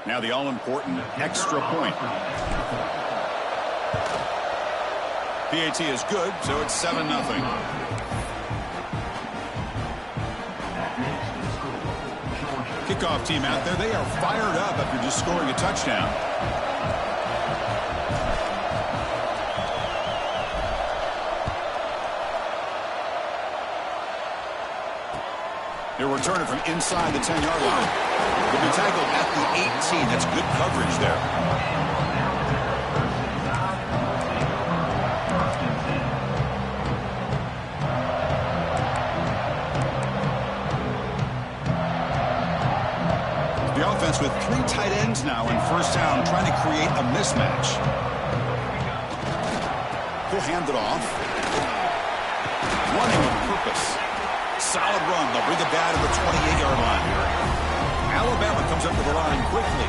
Now the all-important extra point. PAT is good, so it's 7-0. Kickoff team out there. They are fired up after just scoring a touchdown. They'll return it from inside the 10-yard line. They'll be tackled at the 18. That's good coverage there. The offense with 3 tight ends now in first down, trying to create a mismatch. He'll hand it off. Running with purpose. Solid run. They'll bring it down to the 28-yard line. Alabama comes up to the line quickly.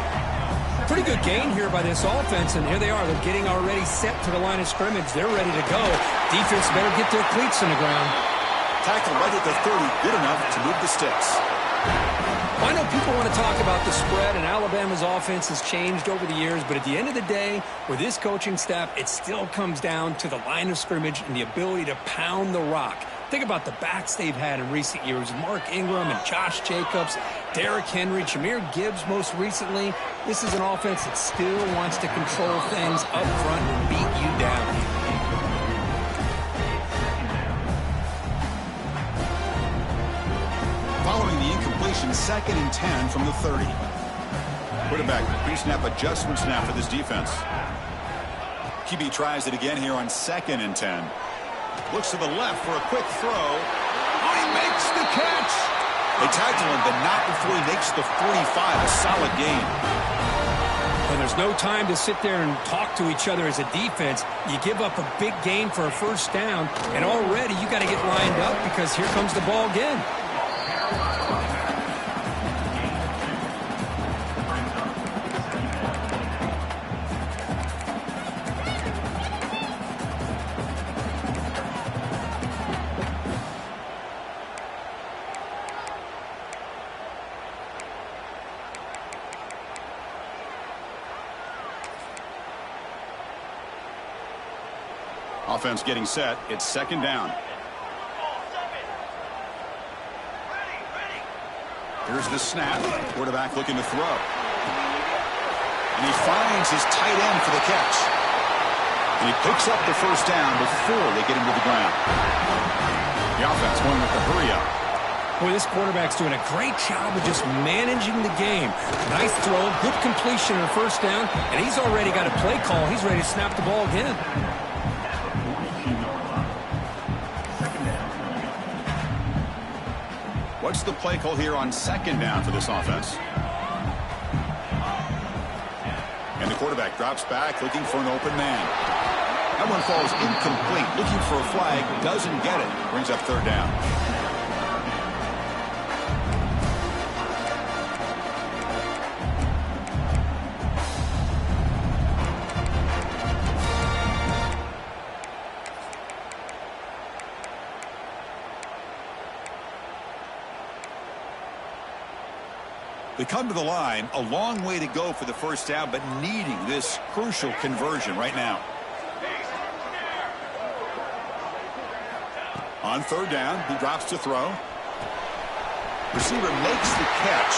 Pretty good gain here by this offense, and here they are. They're getting already set to the line of scrimmage. They're ready to go. Defense better get their cleats in the ground. Tackle right at the 30. Good enough to move the sticks. I know people want to talk about the spread, and Alabama's offense has changed over the years, but at the end of the day, with this coaching staff, it still comes down to the line of scrimmage and the ability to pound the rock. Think about the backs they've had in recent years. Mark Ingram and Josh Jacobs, Derrick Henry, Jahmyr Gibbs most recently. This is an offense that still wants to control things up front and beat you down. Following the incompletion, 2nd and 10 from the 30. Quarterback pre-snap adjustments now for this defense. QB tries it again here on 2nd and 10. Looks to the left for a quick throw. Oh, he makes the catch. They tackle him, but not before he makes the 45. A solid gain. And there's no time to sit there and talk to each other as a defense. You give up a big gain for a first down, and already you got to get lined up because here comes the ball again. Offense getting set. It's 2nd down. Here's the snap. Quarterback looking to throw. And he finds his tight end for the catch. And he picks up the first down before they get him to the ground. The offense going with the hurry up. Boy, this quarterback's doing a great job of just managing the game. Nice throw, good completion on first down, and he's already got a play call. He's ready to snap the ball again. What's the play call here on 2nd down for this offense? And the quarterback drops back looking for an open man. That one falls incomplete. Looking for a flag. Doesn't get it. Brings up 3rd down. They come to the line, a long way to go for the first down, but needing this crucial conversion right now. On 3rd down, he drops to throw. Receiver makes the catch.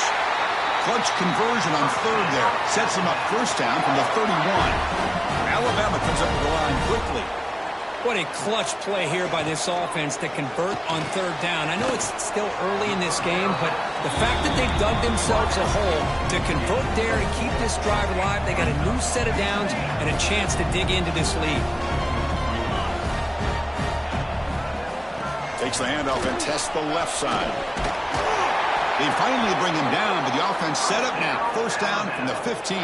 Clutch conversion on 3rd there. Sets him up first down from the 31. Alabama comes up to the line quickly. What a clutch play here by this offense to convert on 3rd down. I know it's still early in this game, but the fact that they've dug themselves a hole to convert there and keep this drive alive, they got a new set of downs and a chance to dig into this lead. Takes the handoff and tests the left side. They finally bring him down, but the offense set up now. First down from the 15.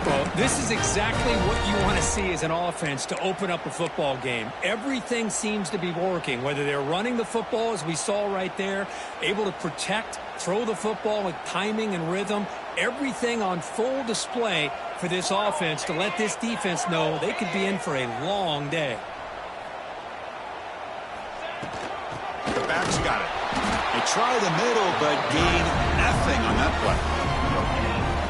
Well, this is exactly what you want to see as an offense to open up a football game. Everything seems to be working, whether they're running the football, as we saw right there, able to protect, throw the football with timing and rhythm, everything on full display for this offense to let this defense know they could be in for a long day. The back's got it. They try the middle, but gain nothing on that play.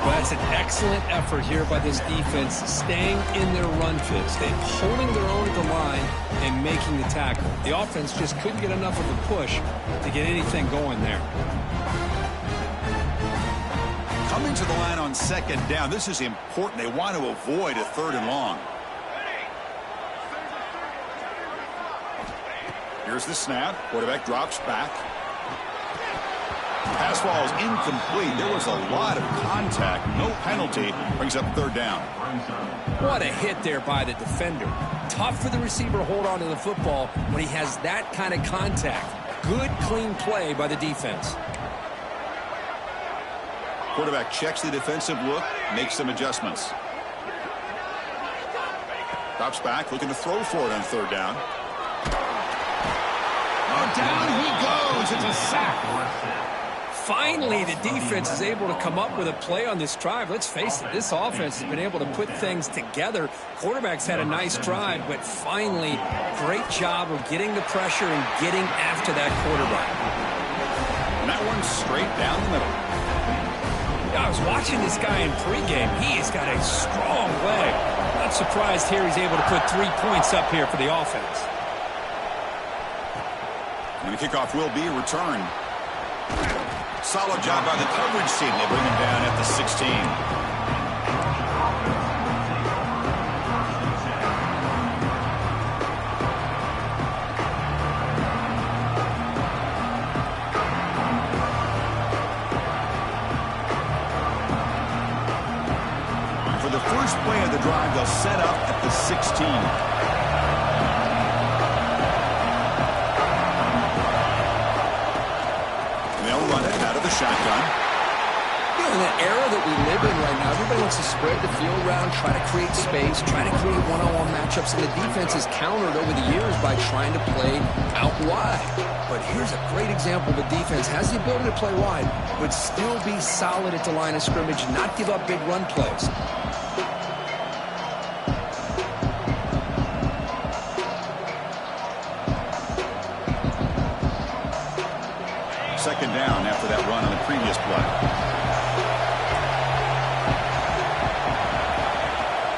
Well, that's an excellent effort here by this defense, staying in their run fits. They're holding their own at the line and making the tackle. The offense just couldn't get enough of a push to get anything going there. Coming to the line on second down. This is important. They want to avoid a 3rd and long. Here's the snap. Quarterback drops back. Pass ball is incomplete. There was a lot of contact. No penalty. Brings up 3rd down. What a hit there by the defender. Tough for the receiver to hold on to the football when he has that kind of contact. Good, clean play by the defense. Quarterback checks the defensive look, makes some adjustments. Drops back, looking to throw for it on 3rd down. Oh, down he goes. It's a sack. Finally, the defense is able to come up with a play on this drive. Let's face it, this offense has been able to put things together. Quarterback's had a nice drive, but finally, great job of getting the pressure and getting after that quarterback. And that one's straight down the middle. I was watching this guy in pregame. He has got a strong leg. Not surprised here he's able to put 3 points up here for the offense. And the kickoff will be returned. Solid job by the coverage team. They bring him down at the 16. For the first play of the drive, they'll set up at the 16. Shotgun. You know, in the era that we live in right now, everybody wants to spread the field around, try to create space, try to create one-on-one matchups, and the defense is countered over the years by trying to play out wide. But here's a great example of a defense has the ability to play wide, but still be solid at the line of scrimmage, not give up big run plays. Second down after that run on the previous play.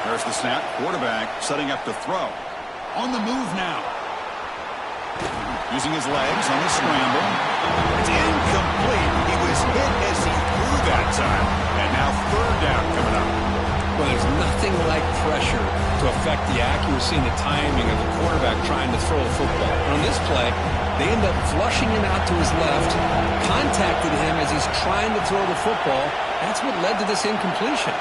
There's the snap. Quarterback setting up to throw. On the move now. Using his legs on the scramble. It's incomplete. He was hit as he threw that time. And now 3rd down coming up. Well, there's nothing like pressure to affect the accuracy and the timing of the quarterback trying to throw a football. And on this play, they end up flushing him out to his left, contacted him as he's trying to throw the football. That's what led to this incompletion.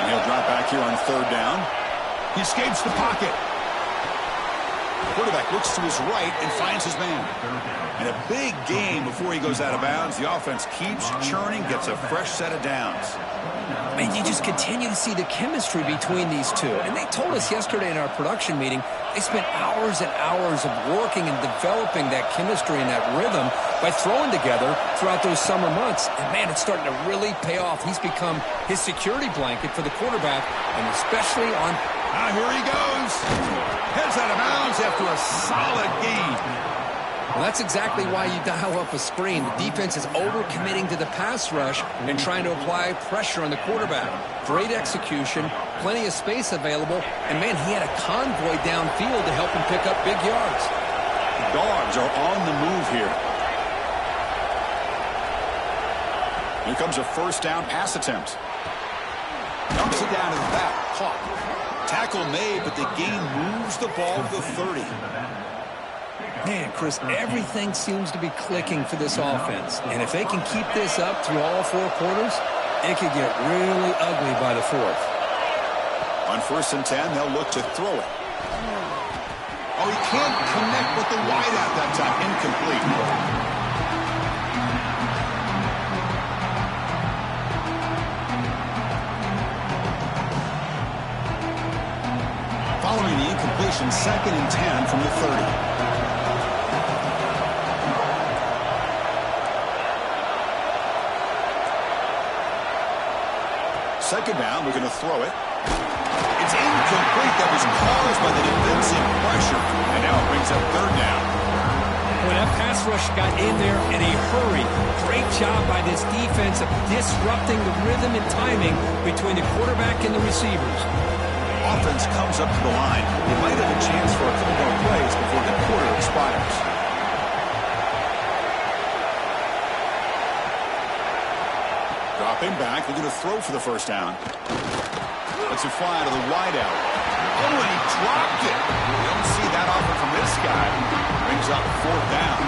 And he'll drop back here on 3rd down. He escapes the pocket. Quarterback looks to his right and finds his man. And a big game before he goes out of bounds. The offense keeps churning, gets a fresh set of downs. And you just continue to see the chemistry between these two. And they told us yesterday in our production meeting, they spent hours and hours of working and developing that chemistry and that rhythm by throwing together throughout those summer months. And, man, it's starting to really pay off. He's become his security blanket for the quarterback, and especially on... Ah, here he goes. Heads out of bounds after a solid gain. Well, that's exactly why you dial up a screen. The defense is over-committing to the pass rush and trying to apply pressure on the quarterback. Great execution, plenty of space available, and, man, he had a convoy downfield to help him pick up big yards. The Dogs are on the move here. Here comes a 1st down pass attempt. Dumps it down to the back. Caught. Tackle made, but the gain moves the ball to the 30. Man, Chris, everything seems to be clicking for this offense. And if they can keep this up through all 4 quarters, it could get really ugly by the 4th. On 1st and 10, they'll look to throw it. Oh, he can't connect with the wideout that time. Incomplete. Following the incompletion, 2nd and 10 from the 30. Second down, we're going to throw it. It's incomplete. That was caused by the defensive pressure. And now it brings up 3rd down. Well, that got in there in a hurry. Great job by this defense of disrupting the rhythm and timing between the quarterback and the receivers. Offense comes up to the line. You might have a chance for a couple more plays before the quarter expires. Dropping back, looking to throw for the first down. Let's it fly to the wideout. Oh, and he dropped it. You don't see that often from this guy. Brings up 4th down.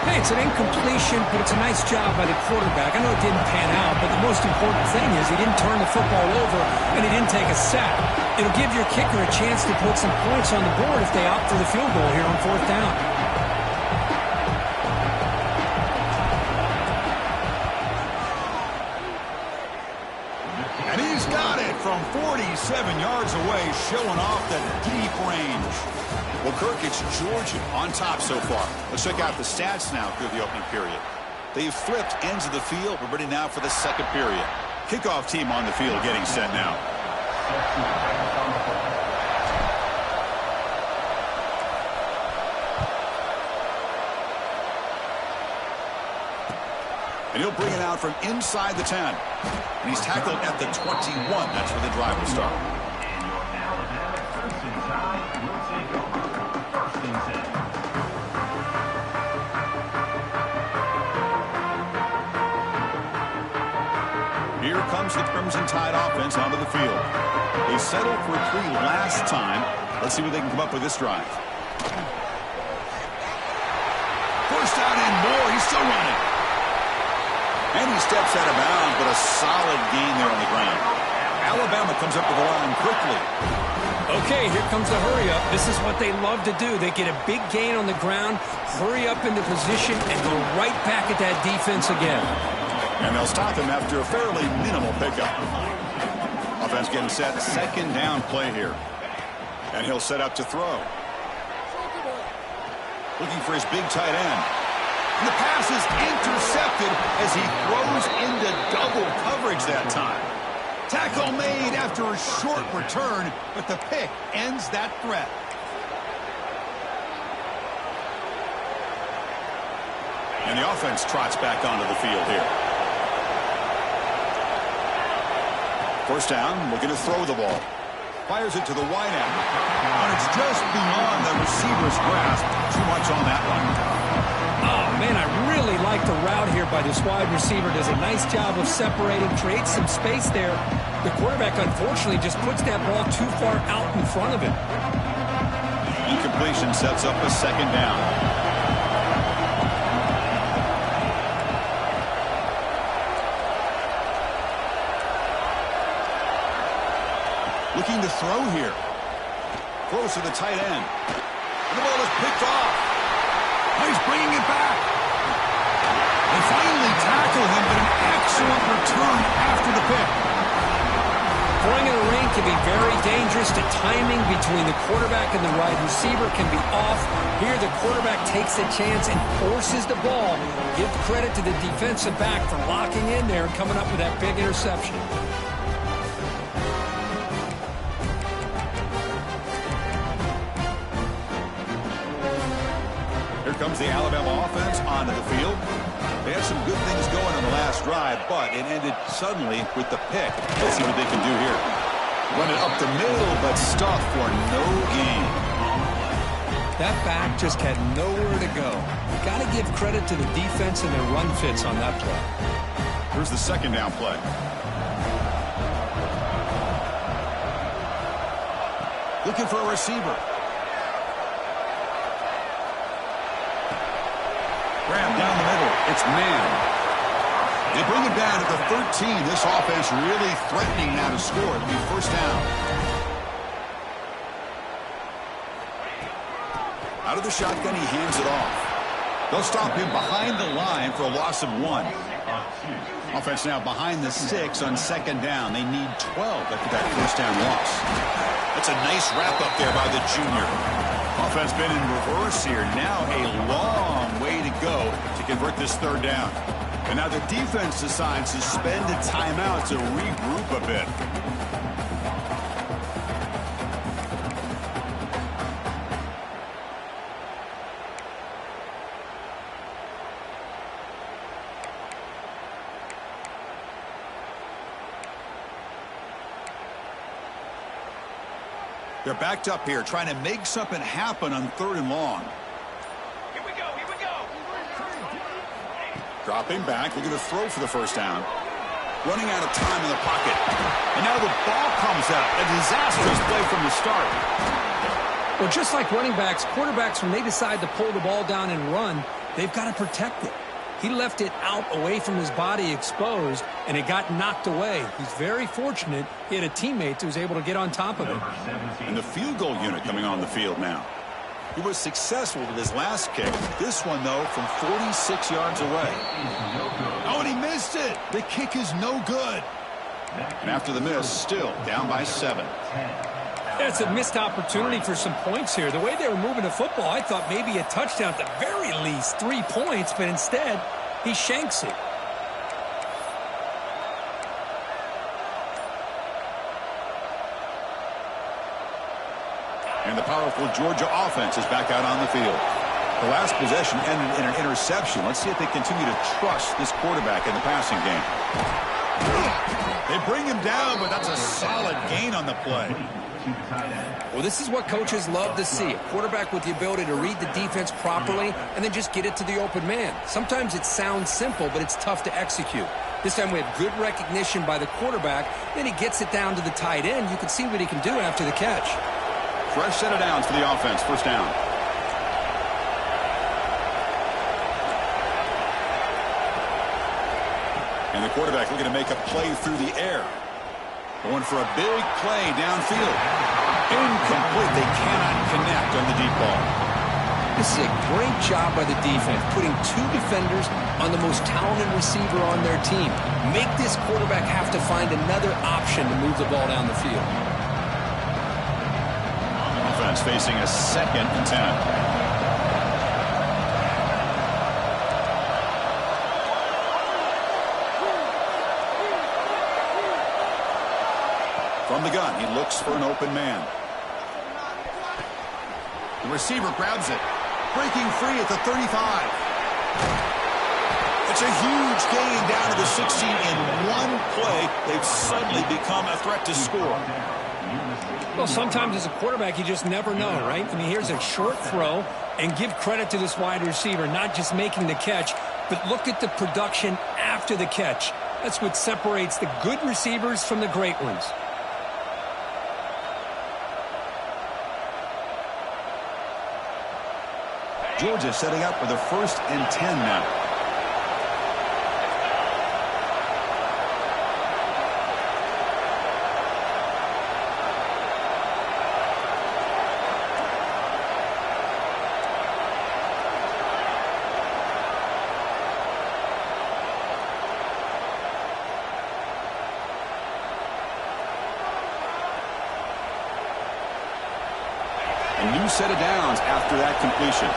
Hey, it's an incompletion, but it's a nice job by the quarterback. I know it didn't pan out, but the most important thing is he didn't turn the football over and he didn't take a sack. It'll give your kicker a chance to put some points on the board if they opt for the field goal here on 4th down. And he's got it from 47 yards away, showing off the deep range. Well, Kirk, it's Georgia on top so far. Let's check out the stats now through the opening period. They've flipped ends of the field. We're ready now for the second period. Kickoff team on the field getting set now. And he'll bring it out from inside the 10. And he's tackled at the 21. That's where the drive will start. Here comes the Crimson Tide offense onto the field. They settled for 3 last time. Let's see what they can come up with this drive. First down and more. He's still running. And he steps out of bounds, but a solid gain there on the ground. Alabama comes up to the line quickly. Okay, here comes the hurry-up. This is what they love to do. They get a big gain on the ground, hurry up into position, and go right back at that defense again. And they'll stop him after a fairly minimal pickup. Offense getting set. 2nd down play here. And he'll set up to throw. Looking for his big tight end. And the pass is intercepted as he throws into double coverage that time. Tackle made after a short return, but the pick ends that threat. And the offense trots back onto the field here. First down, looking to throw the ball. Fires it to the wideout. And it's just beyond the receiver's grasp. Too much on that one. Oh, man, I really like the route here by this wide receiver. Does a nice job of separating, creates some space there. The quarterback, unfortunately, just puts that ball too far out in front of him. Incompletion sets up a 2nd down. Looking to throw here. Throws to the tight end. And the ball is picked off. Now he's bringing it back. They finally tackle him, but an excellent return after the pick. Throwing in the rain can be very dangerous. The timing between the quarterback and the wide receiver can be off. Here the quarterback takes a chance and forces the ball. Give credit to the defensive back for locking in there and coming up with that big interception. Here comes the Alabama offense onto the field. They had some good things going on the last drive, but it ended suddenly with the pick. Let's see what they can do here. Run it up the middle, but stuff for no gain. That back just had nowhere to go. Got to give credit to the defense and their run fits on that play. Here's the 2nd down play. Looking for a receiver. Grab down the middle. It's man. They bring it down at the 13. This offense really threatening now to score. It'll be first down. Out of the shotgun, he hands it off. They'll stop him behind the line for a loss of 1. Offense now behind the 6 on 2nd down. They need 12 after that first down loss. That's a nice wrap-up there by the junior. Offense been in reverse here. Now a long way to go to convert this 3rd down. And now the defense decides to spend a timeout to regroup a bit. They're backed up here trying to make something happen on 3rd and long. Here we go. Dropping back, looking to throw for the first down. Running out of time in the pocket. And now the ball comes out. A disastrous play from the start. Well, just like running backs, quarterbacks, when they decide to pull the ball down and run, they've got to protect it. He left it out away from his body exposed, and it got knocked away. He's very fortunate he had a teammate who was able to get on top of it. And the field goal unit coming on the field now. He was successful with his last kick. This one, though, from 46 yards away. Oh, and he missed it. The kick is no good. And after the miss, still down by 7. That's a missed opportunity for some points here. The way they were moving the football, I thought maybe a touchdown at the very least, 3 points, but instead, he shanks it. And the powerful Georgia offense is back out on the field. The last possession ended in an interception. Let's see if they continue to trust this quarterback in the passing game. They bring him down, but that's a solid gain on the play. Well, this is what coaches love to see. A quarterback with the ability to read the defense properly and then just get it to the open man. Sometimes it sounds simple, but it's tough to execute. This time we have good recognition by the quarterback. Then he gets it down to the tight end. You can see what he can do after the catch. Fresh set of downs for the offense. First down. And the quarterback looking to make a play through the air. Going for a big play downfield. Incomplete. They cannot connect on the deep ball. This is a great job by the defense, putting 2 defenders on the most talented receiver on their team. Make this quarterback have to find another option to move the ball down the field. Offense facing a 2nd and 10. From the gun, he looks for an open man. The receiver grabs it. Breaking free at the 35. It's a huge gain down to the 16 in one play. They've suddenly become a threat to score. Well, sometimes as a quarterback, you just never know, right? I mean, here's a short throw, and give credit to this wide receiver, not just making the catch, but look at the production after the catch. That's what separates the good receivers from the great ones. Georgia setting up for the 1st and 10 now. A new set of downs after that completion.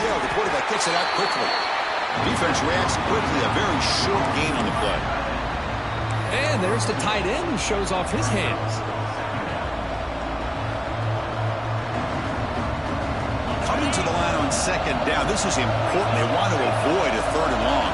The quarterback gets it out quickly. Defense reacts quickly. A very short gain on the play. And there's the tight end who shows off his hands. Coming to the line on 2nd down. This is important. They want to avoid a 3rd and long.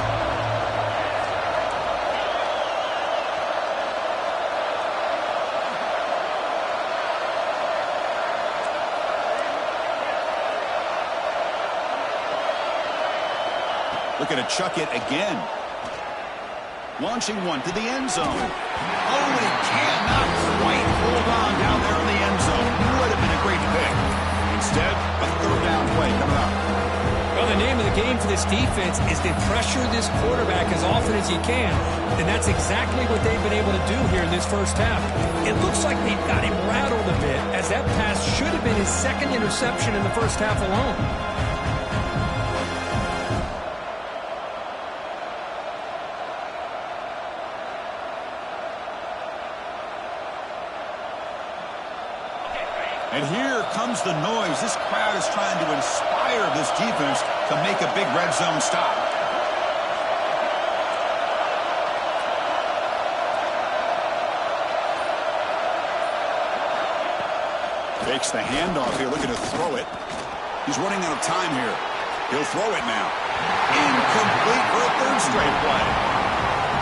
Looking to chuck it again. Launching one to the end zone. Oh, and he cannot quite hold on down there in the end zone. Would have been a great pick. Instead, a 3rd down play coming up. Well, the name of the game for this defense is to pressure this quarterback as often as you can. And that's exactly what they've been able to do here in this first half. It looks like they've got him rattled a bit, as that pass should have been his 2nd interception in the first half alone. And here comes the noise. This crowd is trying to inspire this defense to make a big red zone stop. Takes the handoff here, looking to throw it. He's running out of time here. He'll throw it now. Incomplete for a third straight play.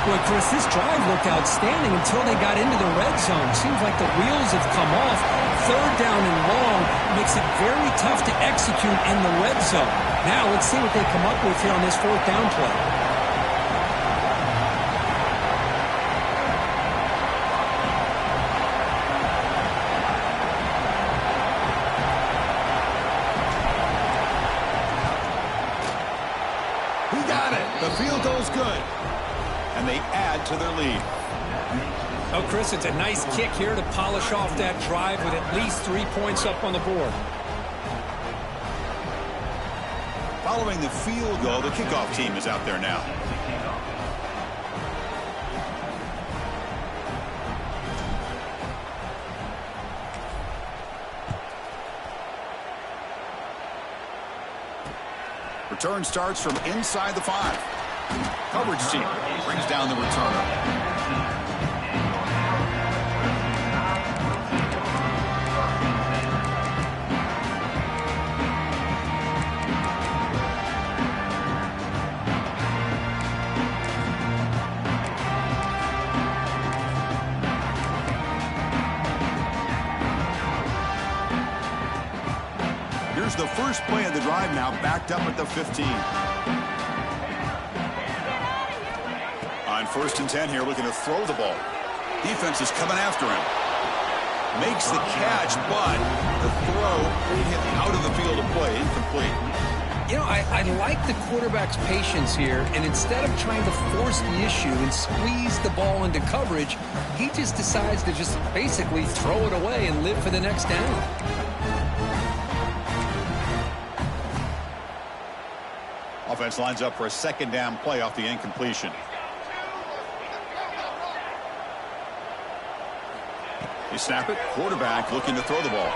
Boy, Chris, this drive looked outstanding until they got into the red zone. Seems like the wheels have come off. Third down and long makes it very tough to execute in the red zone. Now let's see what they come up with here on this fourth down play. He got it. The field goal's good. And they add to their lead. Oh, Chris, it's a nice kick here to polish off that drive with at least 3 points up on the board. Following the field goal, the kickoff team is out there now. Return starts from inside the 5. Coverage team brings down the returner. Here's the first play of the drive now, backed up at the 15. On 1st and 10 here, looking to throw the ball. Defense is coming after him. Makes the catch, but the throw pulled him out of the field of play, incomplete. You know, I like the quarterback's patience here, and instead of trying to force the issue and squeeze the ball into coverage, he just decides to just basically throw it away and live for the next down. Offense lines up for a second down play off the incompletion. They snap it. Quarterback looking to throw the ball.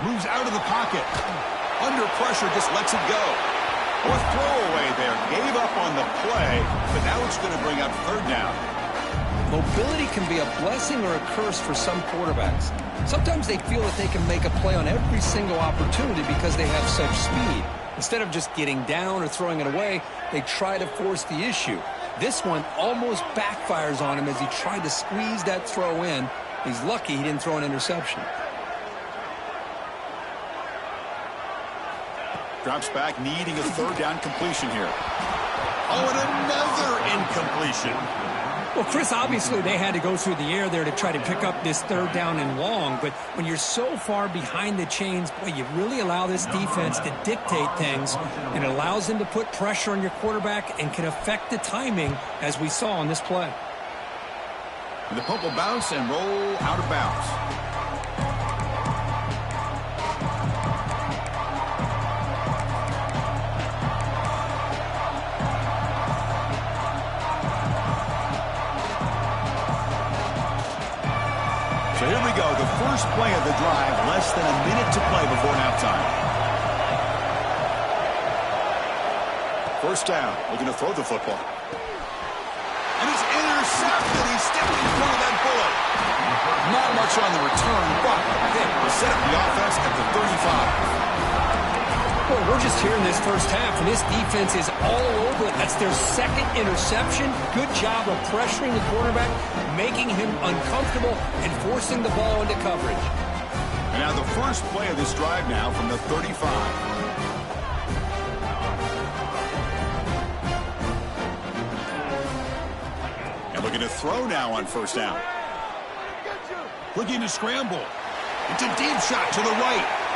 Moves out of the pocket. Under pressure, just lets it go. Or throwaway there. Gave up on the play, but now it's going to bring up third down. Mobility can be a blessing or a curse for some quarterbacks. Sometimes they feel that they can make a play on every single opportunity because they have such speed. Instead of just getting down or throwing it away, they try to force the issue. This one almost backfires on him as he tried to squeeze that throw in. He's lucky he didn't throw an interception. Drops back, needing a third down completion here. Oh, and another incompletion. Well, Chris, obviously they had to go through the air there to try to pick up this third down and long, but when you're so far behind the chains, boy, you really allow this defense to dictate things, and it allows them to put pressure on your quarterback and can affect the timing, as we saw on this play. And the punt will bounce and roll out of bounds. So here we go, the first play of the drive, less than a minute to play before halftime. First down, looking to throw the football. And it's intercepted. He stepped in front of that bullet. Not much on the return, but a hit will set up the offense at the 35. Well, we're just here in this first half, and this defense is all over it. That's their second interception. Good job of pressuring the quarterback, making him uncomfortable, and forcing the ball into coverage. And now the first play of this drive now from the 35. And looking to throw now on first down. Looking to scramble. It's a deep shot to the right.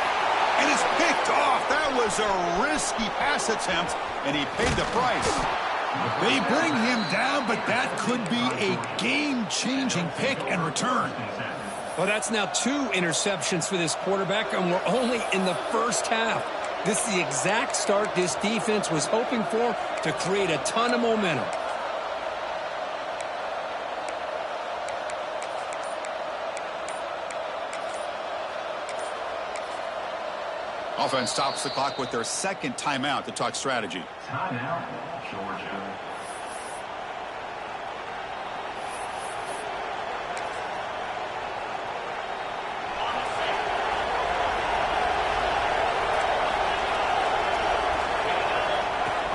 And it's picked off. That was a risky pass attempt, and he paid the price. They bring him down, but that could be a game-changing pick and return. Well, that's now 2 interceptions for this quarterback, and we're only in the first half. This is the exact start this defense was hoping for to create a ton of momentum. Offense stops the clock with their second timeout to talk strategy. Timeout, Georgia.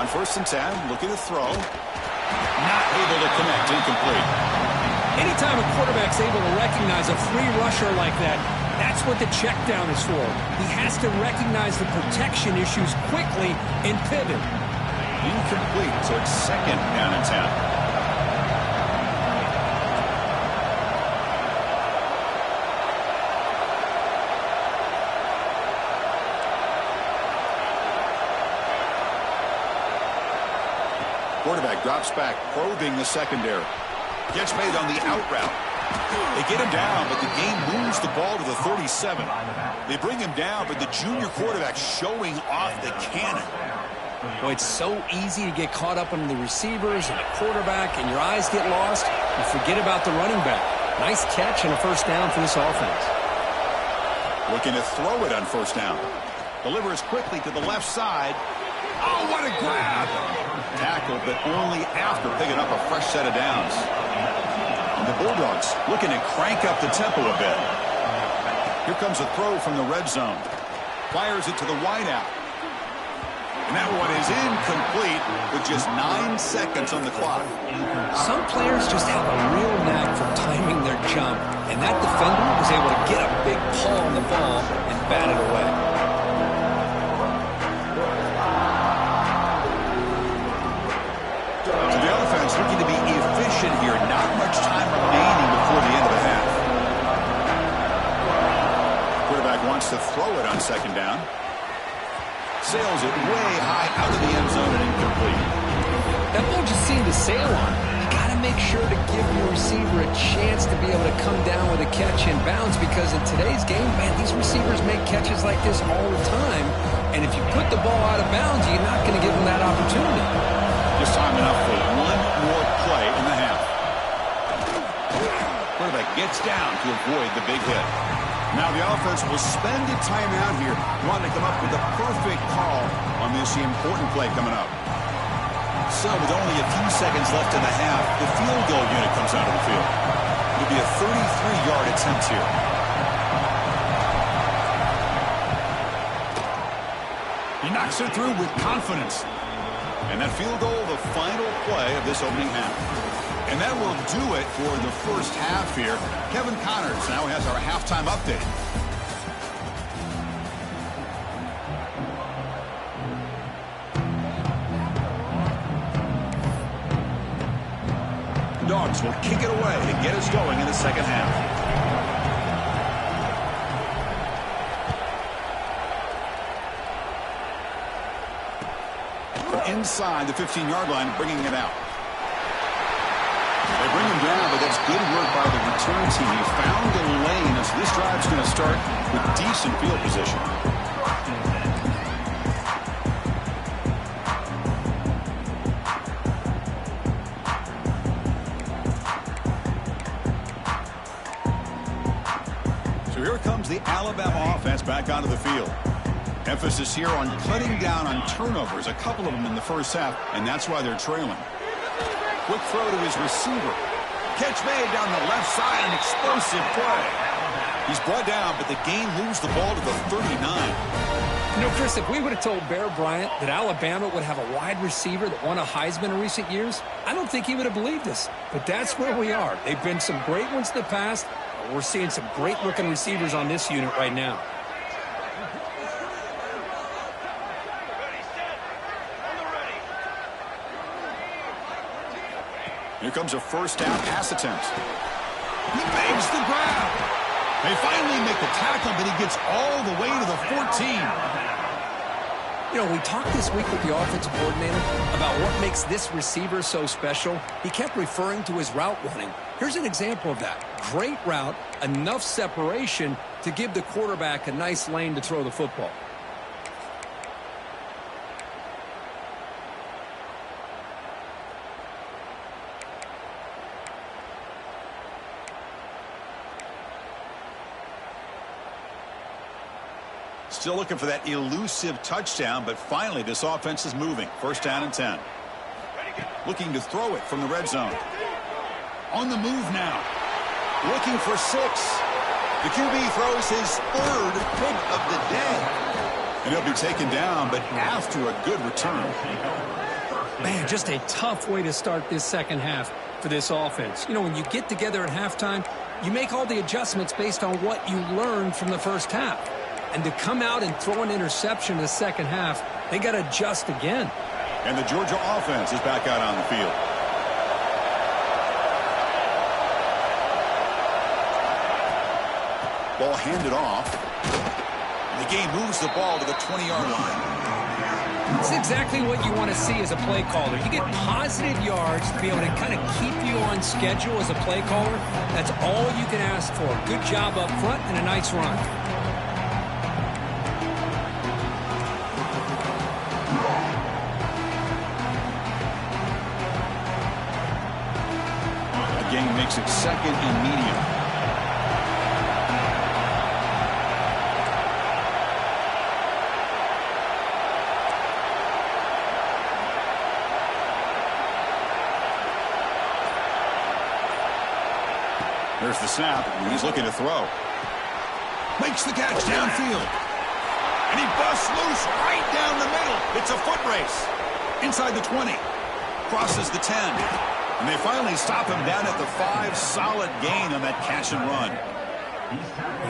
first and 10, looking to throw. Not able to connect, incomplete. Anytime a quarterback's able to recognize a free rusher like that, that's what the check down is for. He has to recognize the protection issues quickly and pivot. Incomplete, so it's second down and 10. Quarterback drops back, probing the secondary. Gets made on the out route. They get him down, but the game moves the ball to the 37. They bring him down, but the junior quarterback showing off the cannon. Boy, it's so easy to get caught up on the receivers and the quarterback, and your eyes get lost. You forget about the running back. Nice catch and a first down for this offense. Looking to throw it on first down. Delivers quickly to the left side. Oh, what a grab! Tackled, but only after picking up a fresh set of downs. And the Bulldogs looking to crank up the tempo a bit. Here comes a throw from the red zone. Fires it to the wideout. And that one is incomplete with just 9 seconds on the clock. Some players just have a real knack for timing their jump, and that defender was able to get a big pull on the ball and bat it away. Looking to be efficient here. Not much time remaining before the end of the half. Quarterback wants to throw it on second down. Sails it way high out of the end zone and incomplete. That ball just seemed to sail on. You got to make sure to give your receiver a chance to be able to come down with a catch in bounds, because in today's game, man, these receivers make catches like this all the time. And if you put the ball out of bounds, you're not going to give them that opportunity. Just time enough for one more play in the half. Quarterback gets down to avoid the big hit. Now the offense will spend a timeout here, wanting to come up with the perfect call on this important play coming up. So with only a few seconds left in the half, the field goal unit comes out of the field. It'll be a 33-yard attempt here. He knocks it through with confidence. And that field goal, the final play of this opening half. And that will do it for the first half here. Kevin Connors now has our halftime update. Dogs will kick it away and get us going in the second half. Inside the 15-yard line, bringing it out. They bring him down, but that's good work by the return team. He found a lane, so this drive's going to start with decent field position. So here comes the Alabama offense back onto the field. Emphasis here on cutting down on turnovers, a couple of them in the first half, and that's why they're trailing. Quick throw to his receiver. Catch made down the left side, an explosive play. He's brought down, but the game moves the ball to the 39. You know, Chris, if we would have told Bear Bryant that Alabama would have a wide receiver that won a Heisman in recent years, I don't think he would have believed us. But that's where we are. They've been some great ones in the past. We're seeing some great-looking receivers on this unit right now. Here comes a first down pass attempt. He makes the grab. They finally make the tackle, but he gets all the way to the 14. You know, we talked this week with the offensive coordinator about what makes this receiver so special. He kept referring to his route running. Here's an example of that. Great route, enough separation to give the quarterback a nice lane to throw the football. Still looking for that elusive touchdown, but finally this offense is moving. First down and 10. Looking to throw it from the red zone. On the move now. Looking for 6. The QB throws his third pick of the day. And he'll be taken down, but after a good return. Man, just a tough way to start this second half for this offense. You know, when you get together at halftime, you make all the adjustments based on what you learned from the first half. And to come out and throw an interception in the second half, they got to adjust again. And the Georgia offense is back out on the field. Ball handed off. The game moves the ball to the 20-yard line. It's exactly what you want to see as a play caller. You get positive yards to be able to kind of keep you on schedule as a play caller. That's all you can ask for. Good job up front and a nice run. The game makes it second and medium. There's the snap, and he's looking to throw. Makes the catch downfield. And he busts loose right down the middle. It's a foot race. Inside the 20. Crosses the 10. And they finally stop him down at the 5. Solid gain on that catch and run.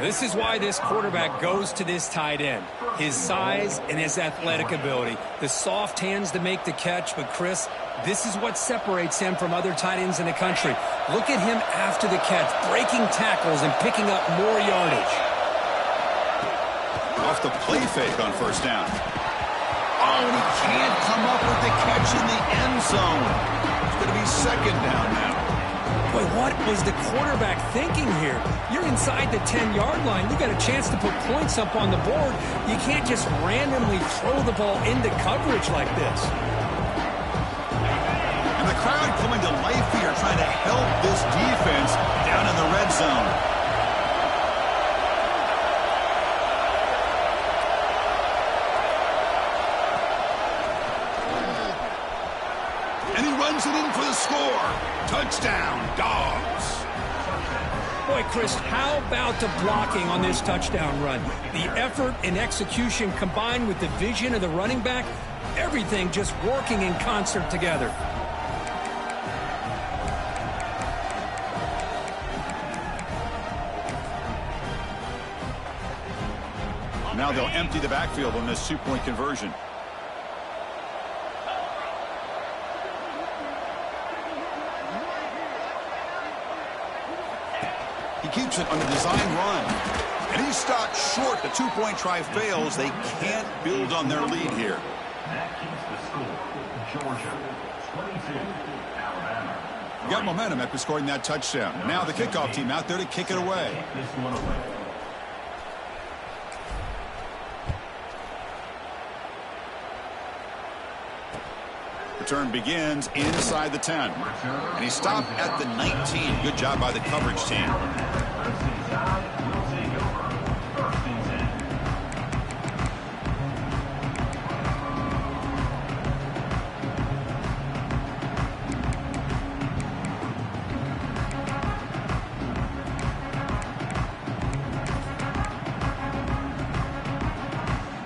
This is why this quarterback goes to this tight end. His size and his athletic ability. The soft hands to make the catch, but Chris, this is what separates him from other tight ends in the country. Look at him after the catch, breaking tackles and picking up more yardage. Off the play fake on first down. Oh, and he can't come up with the catch in the end zone. It's going to be second down now. Boy, what was the quarterback thinking here? You're inside the 10-yard line. You got a chance to put points up on the board. You can't just randomly throw the ball into coverage like this. And the crowd coming to life here, trying to help this defense down in the red zone. And he runs it in for the score. Touchdown, Dogs. Boy, Chris, how about the blocking on this touchdown run? The effort and execution combined with the vision of the running back, everything just working in concert together. Now they'll empty the backfield on this two-point conversion. He keeps it on the design run. And he's stopped short. The two-point try fails. They can't build on their lead here. That keeps the score. Georgia 22, Alabama. Got momentum after scoring that touchdown. Now the kickoff team out there to kick it away. Take this one away. Return begins inside the 10. And he stopped at the 19. Good job by the coverage team. First and 10.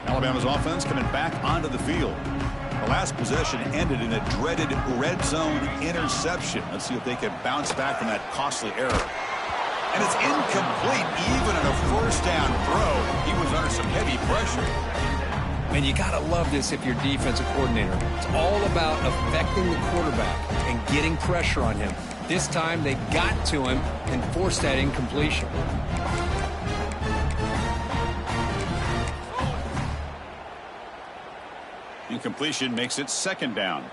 Alabama's offense coming back onto the field. The last possession ended in a dreaded red zone interception. Let's see if they can bounce back from that costly error. And it's incomplete even on a first down throw. He was under some heavy pressure. Man, you got to love this if you're defensive coordinator. It's all about affecting the quarterback and getting pressure on him. This time they got to him and forced that incompletion. Incompletion makes it second down.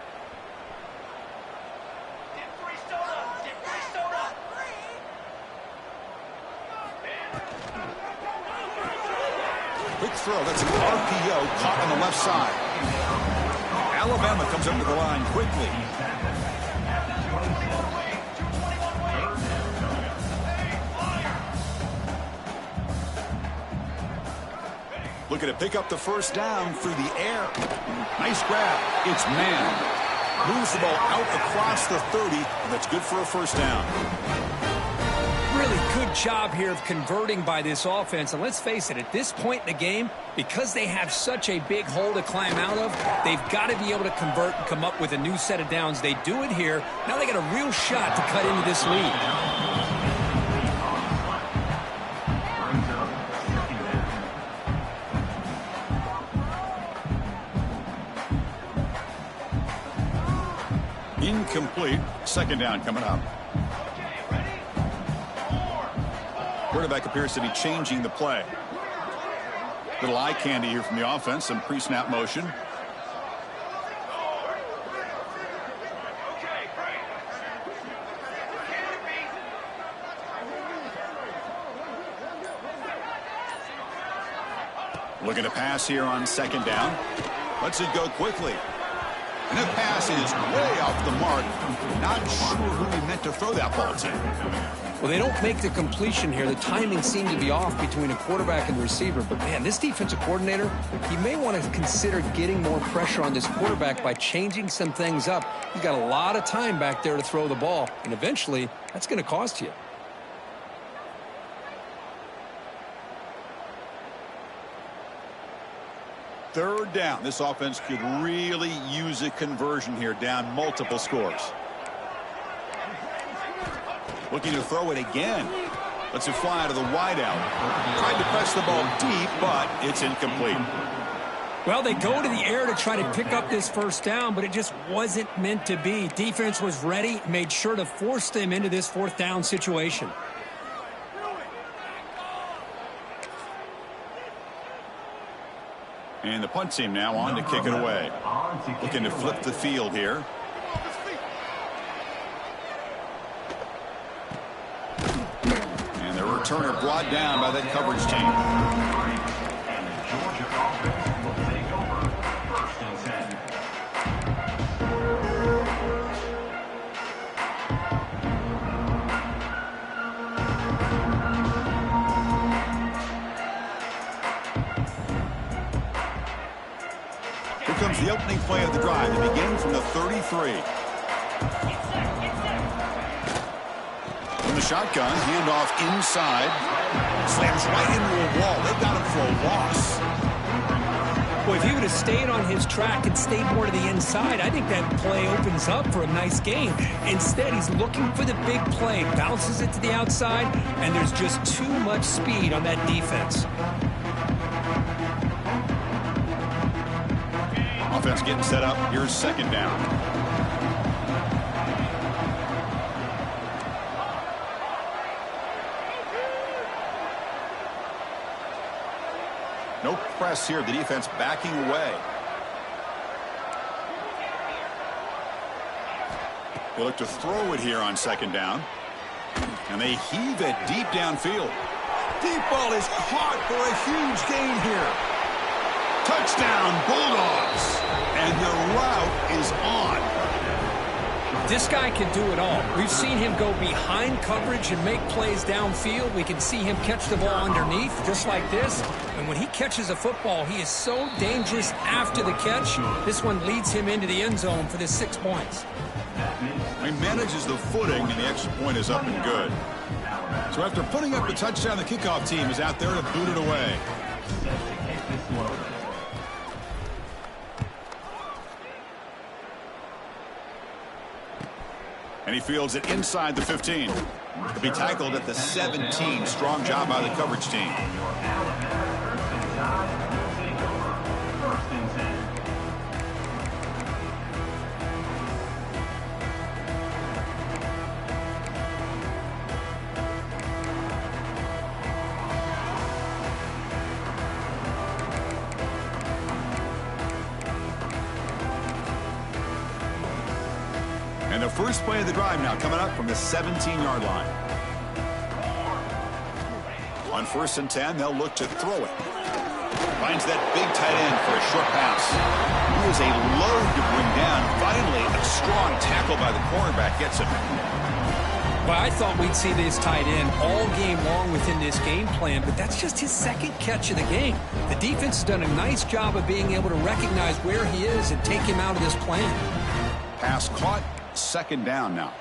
Quick throw. That's an RPO caught on the left side. Alabama comes up to the line quickly. Looking to pick up the first down through the air. Nice grab. It's man. Moves the ball out across the 30, and that's good for a first down. really good job here of converting by this offense. And let's face it, at this point in the game, because they have such a big hole to climb out of, they've got to be able to convert and come up with a new set of downs. They do it here. Now they got a real shot to cut into this lead. Incomplete. Second down coming up. Quarterback appears to be changing the play. Little eye candy here from the offense. Some pre-snap motion. Looking to pass here on second down. Lets it go quickly. And the pass is way off the mark. Not sure who he meant to throw that ball to. Well, they don't make the completion here. The timing seemed to be off between a quarterback and the receiver. But, man, this defensive coordinator, he may want to consider getting more pressure on this quarterback by changing some things up. He's got a lot of time back there to throw the ball. And eventually, that's going to cost you. Third down. This offense could really use a conversion here, down multiple scores. Looking to throw it again. Lets it fly out of the wideout. Tried to press the ball deep, but it's incomplete. Well, they go to the air to try to pick up this first down, but it just wasn't meant to be. Defense was ready, made sure to force them into this fourth down situation. And the punt team now on to kick it away. Looking to flip the field here. And the returner brought down by that coverage team. And the Georgia offense will take over 1st and 10. Here comes the opening play of the drive. They begin from the 33. From the shotgun, handoff inside. Slams right into a wall. They got him for a loss. Well, if he would have stayed on his track and stayed more to the inside, I think that play opens up for a nice game. Instead, he's looking for the big play. Bounces it to the outside, and there's just too much speed on that defense. Offense getting set up. Here's second down. No press here. The defense backing away. They look to throw it here on second down. And they heave it deep downfield. Deep ball is caught for a huge gain here. Touchdown, Bulldogs. And the route is on. This guy can do it all. We've seen him go behind coverage and make plays downfield. We can see him catch the ball underneath, just like this. And when he catches a football, he is so dangerous after the catch. This one leads him into the end zone for the 6 points. He manages the footing, and the extra point is up and good. So after putting up the touchdown, the kickoff team is out there to boot it away. And he fields it inside the 15. To be tackled at the 17. Strong job by the coverage team. And the first play of the drive now coming up from the 17-yard line. On 1st and 10, they'll look to throw it. Finds that big tight end for a short pass. He is a load to bring down. Finally, a strong tackle by the cornerback gets him. Well, I thought we'd see this tight end all game long within this game plan, but that's just his second catch of the game. The defense has done a nice job of being able to recognize where he is and take him out of this plan. Pass caught. Second down now.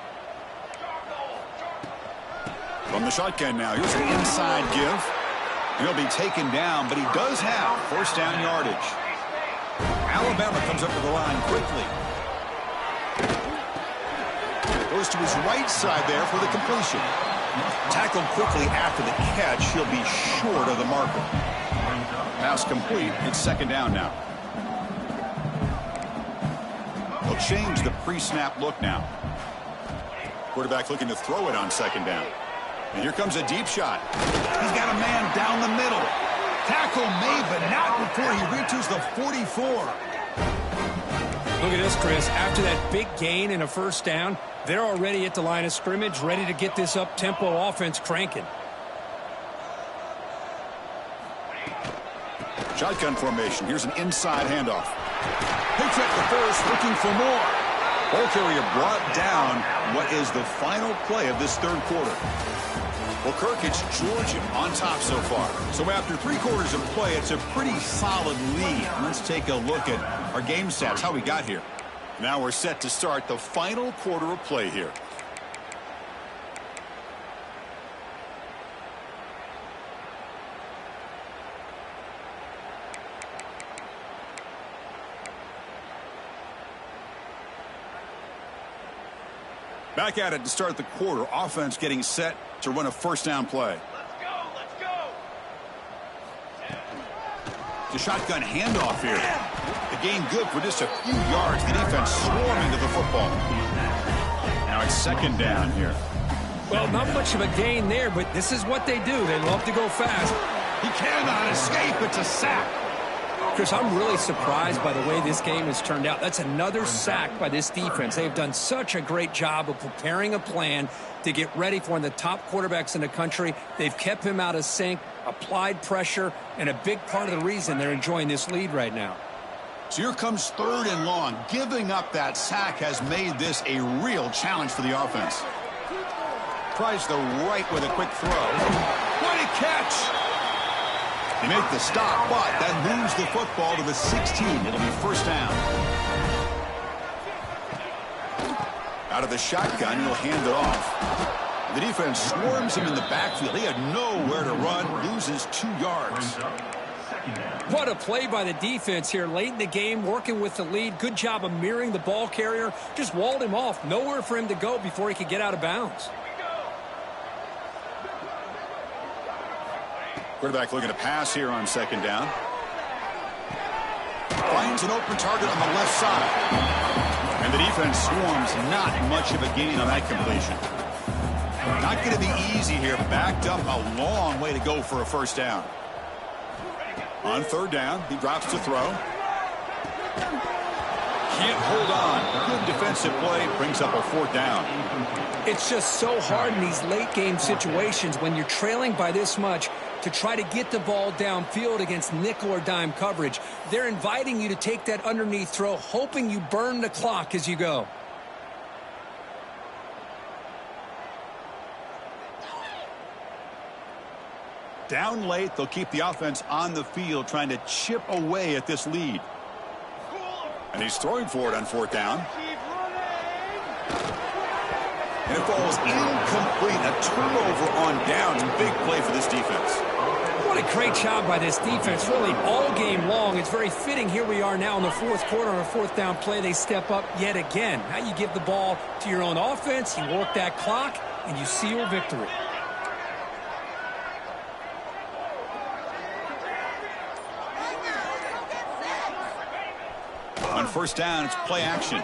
From the shotgun now, here's an inside give. He'll be taken down, but he does have first down yardage. Alabama comes up to the line quickly. Goes to his right side there for the completion. Tackled quickly after the catch. He'll be short of the marker. Pass complete. It's second down now. They'll change the pre-snap look now. Quarterback looking to throw it on second down. And here comes a deep shot. He's got a man down the middle. Tackle made, but not before he reaches the 44. Look at this, Chris. After that big gain and a first down, they're already at the line of scrimmage, ready to get this up-tempo offense cranking. Shotgun formation. Here's an inside handoff. Picks up the first, looking for more. Ball carrier brought down what is the final play of this third quarter. Well, Kirk, it's Georgia on top so far. So after 3 quarters of play, it's a pretty solid lead. Let's take a look at our game stats, how we got here. Now we're set to start the final quarter of play here. Back at it to start the quarter. Offense getting set to run a first down play. Let's go. The shotgun handoff here. The gain good for just a few yards. The defense swarming to the football. Now it's second down here. Well, not much of a gain there, but this is what they do. They love to go fast. He cannot escape. It's a sack. Chris, I'm really surprised by the way this game has turned out. That's another sack by this defense. They've done such a great job of preparing a plan to get ready for one of the top quarterbacks in the country. They've kept him out of sync, applied pressure, and a big part of the reason they're enjoying this lead right now. So here comes third and long. Giving up that sack has made this a real challenge for the offense. Tries the right with a quick throw. What a catch! They make the stop, but that moves the football to the 16. It'll be first down. Out of the shotgun, he'll hand it off. The defense swarms him in the backfield. He had nowhere to run, loses 2 yards. What a play by the defense here late in the game, working with the lead. Good job of mirroring the ball carrier. Just walled him off. Nowhere for him to go before he could get out of bounds. Quarterback looking to pass here on second down. Finds an open target on the left side. And the defense swarms. Not much of a gain on that completion. Not going to be easy here. Backed up a long way to go for a first down. On third down, he drops to throw. Can't hold on. Good defensive play. Brings up a fourth down. It's just so hard in these late game situations when you're trailing by this much to try to get the ball downfield against nickel or dime coverage. They're inviting you to take that underneath throw, hoping you burn the clock as you go. Down late, they'll keep the offense on the field trying to chip away at this lead. And he's throwing for it on fourth down. And it falls incomplete. A turnover on downs. Big play for this defense. What a great job by this defense, really all game long. It's very fitting. Here we are now in the fourth quarter on a fourth down play. They step up yet again. Now you give the ball to your own offense, you work that clock, and you seal victory. On first down, it's play action.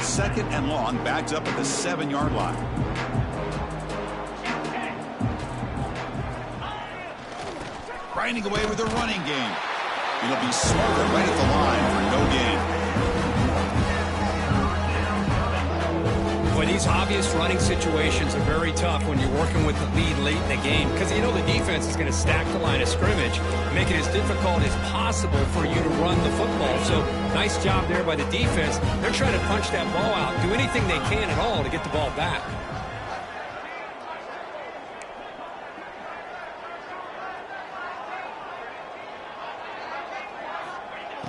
Second and long, backed up at the 7-yard line. Grinding away with the running game. It'll be smothered right at the line for no gain. Boy, these obvious running situations are very tough when you're working with the lead late in the game because you know the defense is going to stack the line of scrimmage, make it as difficult as possible for you to run the football. So nice job there by the defense. They're trying to punch that ball out, do anything they can at all to get the ball back.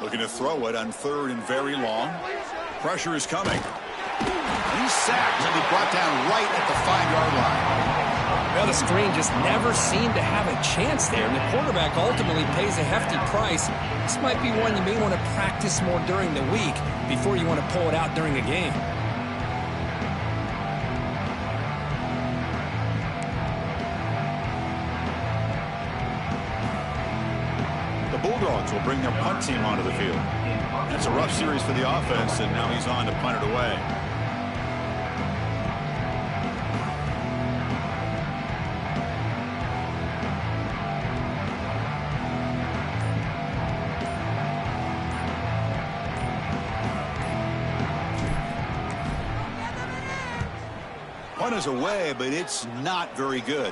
Looking to throw it on 3rd and very long. Pressure is coming. He's sacked and he brought down right at the 5-yard line. Well, the screen just never seemed to have a chance there, and the quarterback ultimately pays a hefty price. This might be one you may want to practice more during the week before you want to pull it out during a game. The Bulldogs will bring their punt team onto the field. It's a rough series for the offense, and now he's on to punt it away. Punt is away, but it's not very good.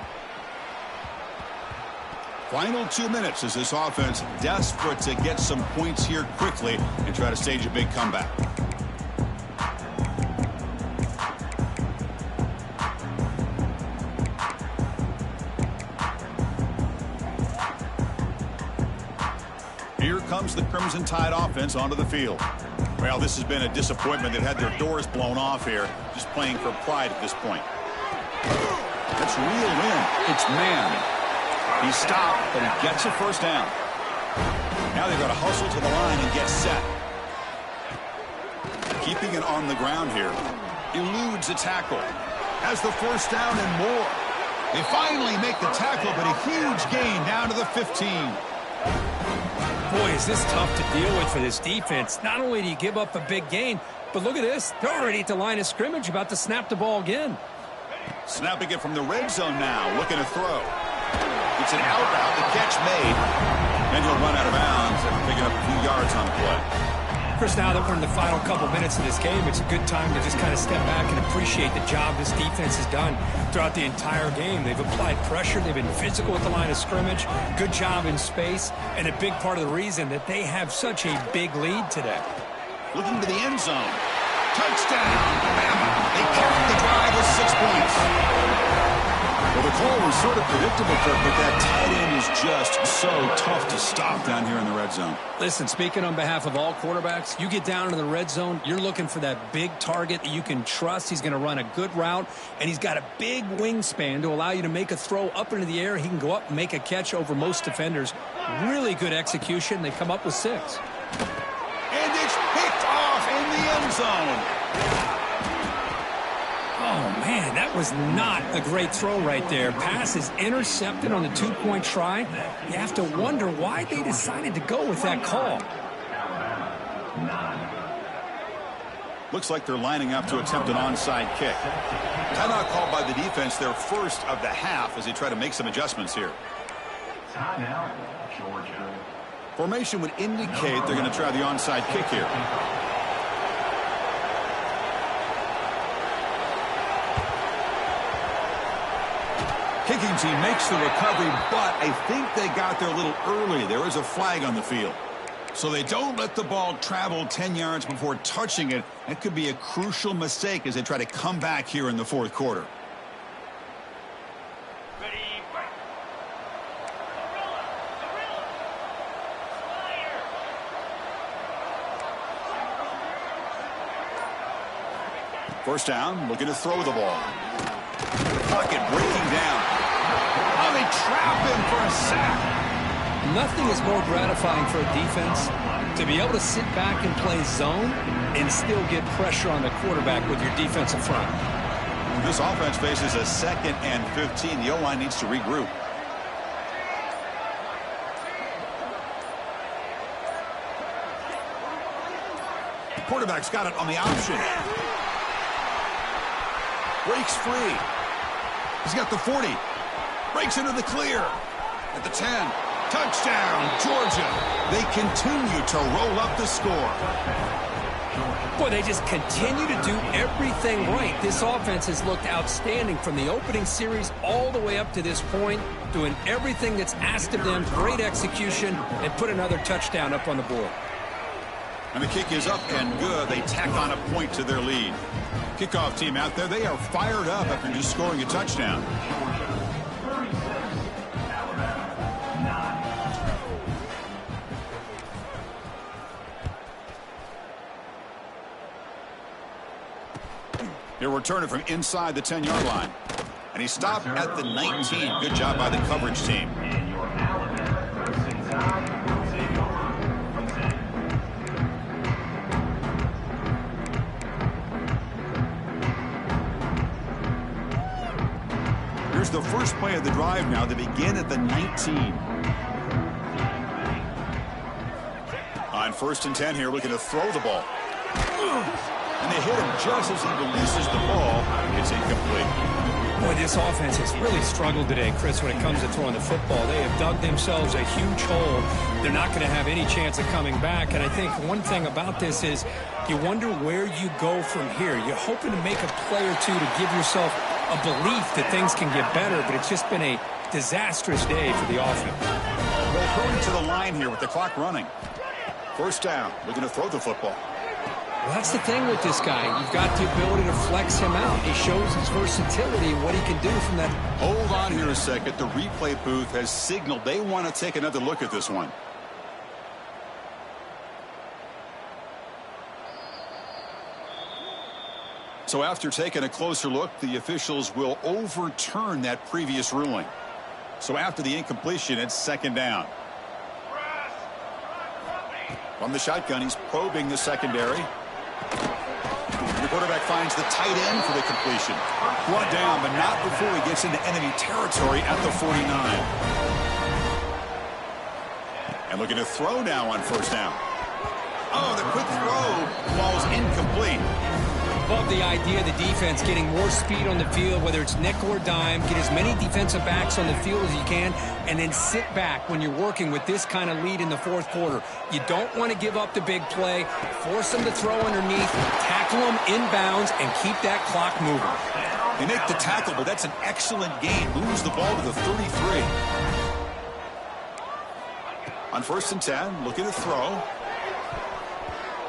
Final 2 minutes as this offense desperate to get some points here quickly and try to stage a big comeback. Here comes the Crimson Tide offense onto the field. Well, this has been a disappointment that had their doors blown off here, just playing for pride at this point. That's reeled in. It's man. He stopped, but he gets a first down. Now they've got to hustle to the line and get set. Keeping it on the ground here. Eludes a tackle. Has the first down and more. They finally make the tackle, but a huge gain down to the 15. Boy, is this tough to deal with for this defense. Not only do you give up a big gain, but look at this. They're already at the line of scrimmage, about to snap the ball again. Snapping it from the red zone now, looking to throw. It's an out route, the catch made. Then he'll run out of bounds after picking up a few yards on the play. Chris, now that we're in the final couple minutes of this game, it's a good time to just kind of step back and appreciate the job this defense has done throughout the entire game. They've applied pressure. They've been physical at the line of scrimmage. Good job in space. And a big part of the reason that they have such a big lead today. Looking to the end zone. Touchdown, Bama. They carried the drive with 6 points. Well, the call was sort of predictable, Kirk, but that tight end is just so tough to stop down here in the red zone. Listen, speaking on behalf of all quarterbacks, you get down into the red zone, you're looking for that big target that you can trust. He's going to run a good route, and he's got a big wingspan to allow you to make a throw up into the air. He can go up and make a catch over most defenders. Really good execution. They come up with 6. And it's picked off in the end zone. Oh, man, that was not a great throw right there. Pass is intercepted on the 2-point try. You have to wonder why they decided to go with that call. Looks like they're lining up to attempt an onside kick. Timeout called by the defense, their first of the half, as they try to make some adjustments here. Timeout, Georgia. Formation would indicate they're going to try the onside kick here. Kicking team makes the recovery, but I think they got there a little early. There is a flag on the field. So they don't let the ball travel 10 yards before touching it. That could be a crucial mistake as they try to come back here in the fourth quarter. First down, looking to throw the ball. Pocket breaking down. Oh, they trap him for a sack. Nothing is more gratifying for a defense to be able to sit back and play zone and still get pressure on the quarterback with your defensive front. This offense faces a 2nd and 15. The O-line needs to regroup. The quarterback's got it on the option. Breaks free. He's got the 40. Breaks into the clear. At the 10. Touchdown, Georgia. They continue to roll up the score. Boy, they just continue to do everything right. This offense has looked outstanding from the opening series all the way up to this point, doing everything that's asked of them, great execution, and put another touchdown up on the board. And the kick is up and good. They tack on a point to their lead. Kickoff team out there, they are fired up after just scoring a touchdown. He'll return it from inside the 10-yard line. And he stopped at the 19. Good job by the coverage team. And your Alabama first and 10 will take over from 10. Here's the first play of the drive now. They begin at the 19. On 1st and 10 here, looking to throw the ball. And they hit him just as he releases the ball. It's incomplete. Boy, this offense has really struggled today, Chris, when it comes to throwing the football. They have dug themselves a huge hole. They're not going to have any chance of coming back. And I think one thing about this is you wonder where you go from here. You're hoping to make a play or two to give yourself a belief that things can get better, but it's just been a disastrous day for the offense. Well, throwing to the line here with the clock running. First down, looking to throw the football. Well, that's the thing with this guy. You've got the ability to flex him out. He shows his versatility and what he can do from that. Hold on here a second. The replay booth has signaled they want to take another look at this one. So after taking a closer look, the officials will overturn that previous ruling. So after the incompletion, it's 2nd down. From the shotgun, he's probing the secondary. The quarterback finds the tight end for the completion. Brought down, but not before he gets into enemy territory at the 49. And looking to throw now on 1st down. Oh, the quick throw falls incomplete. Love the idea of the defense getting more speed on the field, whether it's nickel or dime, get as many defensive backs on the field as you can, and then sit back when you're working with this kind of lead in the 4th quarter. You don't want to give up the big play, force them to throw underneath, tackle them inbounds, and keep that clock moving. They make the tackle, but that's an excellent gain. Moves the ball to the 33. On 1st and 10, looking to throw.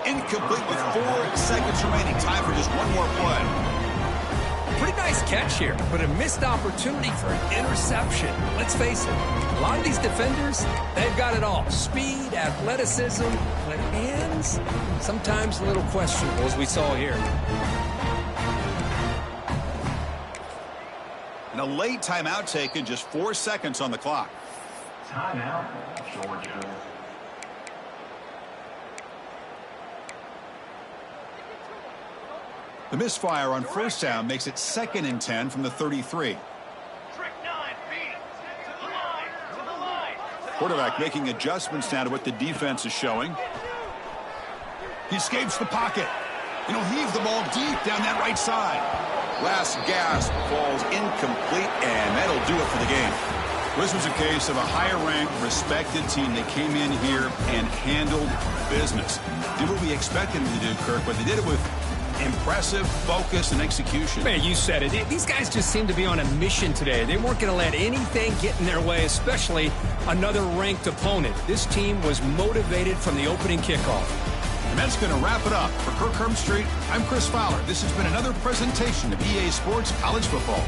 Incomplete with 4 seconds remaining. Time for just one more play. Pretty nice catch here, but a missed opportunity for an interception. Let's face it, a lot of these defenders, they've got it all. Speed, athleticism, but hands, sometimes a little questionable, as we saw here. And a late timeout taken, just 4 seconds on the clock. Timeout, Georgia. The misfire on 1st down makes it 2nd and 10 from the 33. Quarterback making adjustments now to what the defense is showing. He escapes the pocket. And he'll heave the ball deep down that right side. Last gasp falls incomplete, and that'll do it for the game. This was a case of a higher-ranked, respected team that came in here and handled business. Did what we expected them to do, Kirk, but they did it with impressive focus and execution. Man, you said it. These guys just seem to be on a mission today. They weren't going to let anything get in their way, especially another ranked opponent. This team was motivated from the opening kickoff. And that's going to wrap it up. For Kirk Herbstreit, I'm Chris Fowler. This has been another presentation of EA Sports College Football.